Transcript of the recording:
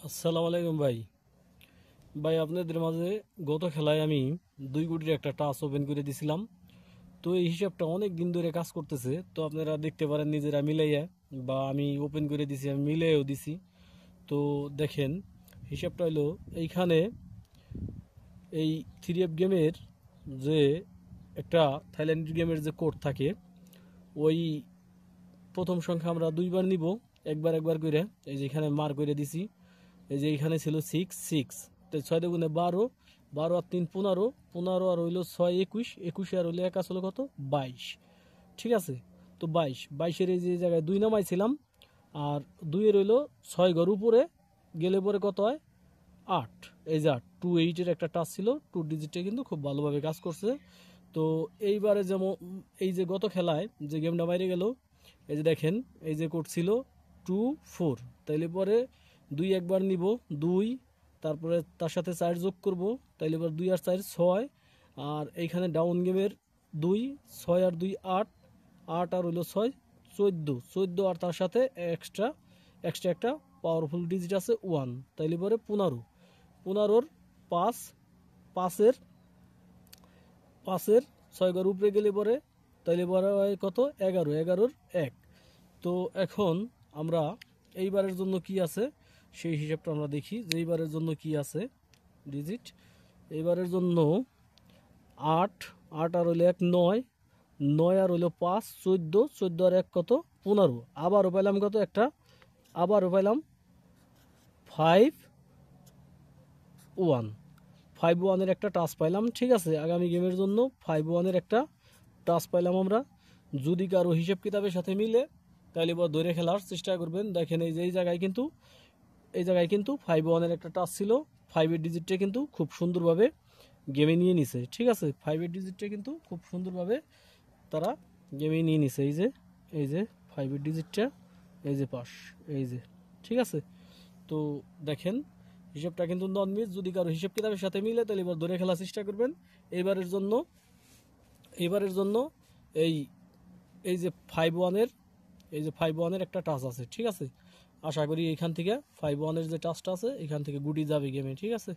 আসসালামু আলাইকুম ভাই। ভাই আপনাদের মাঝে গত খেলায় আমি 2 কোটির একটা টাচ ওপেন করে দিছিলাম। তো এই হিসাবটা অনেক দিন ধরে কাজ করতেছে, তো আপনারা দেখতে পারেন নিজেরা মিলাইয়া, বা আমি ওপেন করে দিছি, আমি মিলাইয়াও দিছি। তো দেখেন হিসাবটা হলো এইখানে এই 3F গেমের যে একটা থাইল্যান্ড গেমের যে কোড থাকে, ওই প্রথম সংখ্যা আমরা 2বার নিব, একবার একবার করে। এই যে এখানে মার করে দিছি, এই যে এখানে ছিল 6 6, তো 6 × 12, 12 আর 3 15, 15 আর হইলো 6 21, 21 আর হইলো 1 আসলে কত 22। ঠিক আছে, তো 22 এই যে জায়গায় 2 নামাইছিলাম, আর 2 হইলো 6 ঘর উপরে গেলে পরে কত হয় 8। এই যে 8 একটা টাচ ছিল, 2 ডিজিটে কিন্তু খুব ভালোভাবে কাজ করছে। তো এইবারে যেমন এই যে গত খেলায় যে গেমটা বাইরে গেল, এই যে দেখেন এই যে কোড ছিল 2 4, তাইলে পরে 2 একবার নিব 2, তারপরে তার সাথে 4 যোগ করব, তাইলে পরে 2 আর 4 6, আর এইখানে ডাউন গেমের 2, 6 আর 2 8, 8 আর হইলো 6 14, 14 আর তার সাথে এক্সট্রা এক্সট্রা একটা পাওয়ারফুল ডিজিট আছে 1, তাইলে পরে 15, 15-র 5, 5-এর 6 ঘর উপরে গেলে পরে তাইলে পরে হয় কত 11, 11-র 1। তো এখন আমরা এইবারের জন্য কি আছে সেই হিসাবটা আমরা দেখি যে এইবারের জন্য কি আছে ডিজিট। এইবারের জন্য 8, 8 আর হইলো 1 9, 9 আর হইলো 5 14, 14 আর 1 কত 15, আবারও পাইলাম কত একটা, আবারও পাইলাম 5 1, 5 1-এর একটা টাচ পাইলাম। ঠিক আছে, আগামী গেমের জন্য 5 1-এর একটা টাচ পাইলাম আমরা। যদি কারো হিসেব কিতাবের সাথে মিলে তাহলে বা ধরে খেলার চেষ্টা করবেন। দেখেন এই যে এই জায়গায় কিন্তু 5 1-এর একটা টাচ ছিল, 5-এর ডিজিটটা কিন্তু খুব সুন্দরভাবে গেমে নিয়ে নিছে। ঠিক আছে, 5-এর ডিজিটটা কিন্তু খুব সুন্দরভাবে তারা গেমে নিয়ে নিছে। এই যে 5-এর ডিজিটটা, এই যে পাস, এই যে। ঠিক আছে, তো দেখেন হিসাবটা কিন্তু নন মিস। যদি কারো হিসাব কিতাবের সাথে মিলে তাহলে এবার ধরে খেলার চেষ্টা করবেন। এইবারের জন্য এই এই যে 5 1-এর, এই যে 5 1-এর একটা টাচ আছে। ঠিক আছে, আশা করি এখান থেকে 5 1-এর যে টাচটা আছে এখান থেকে গুটি যাবে গেমে। ঠিক আছে।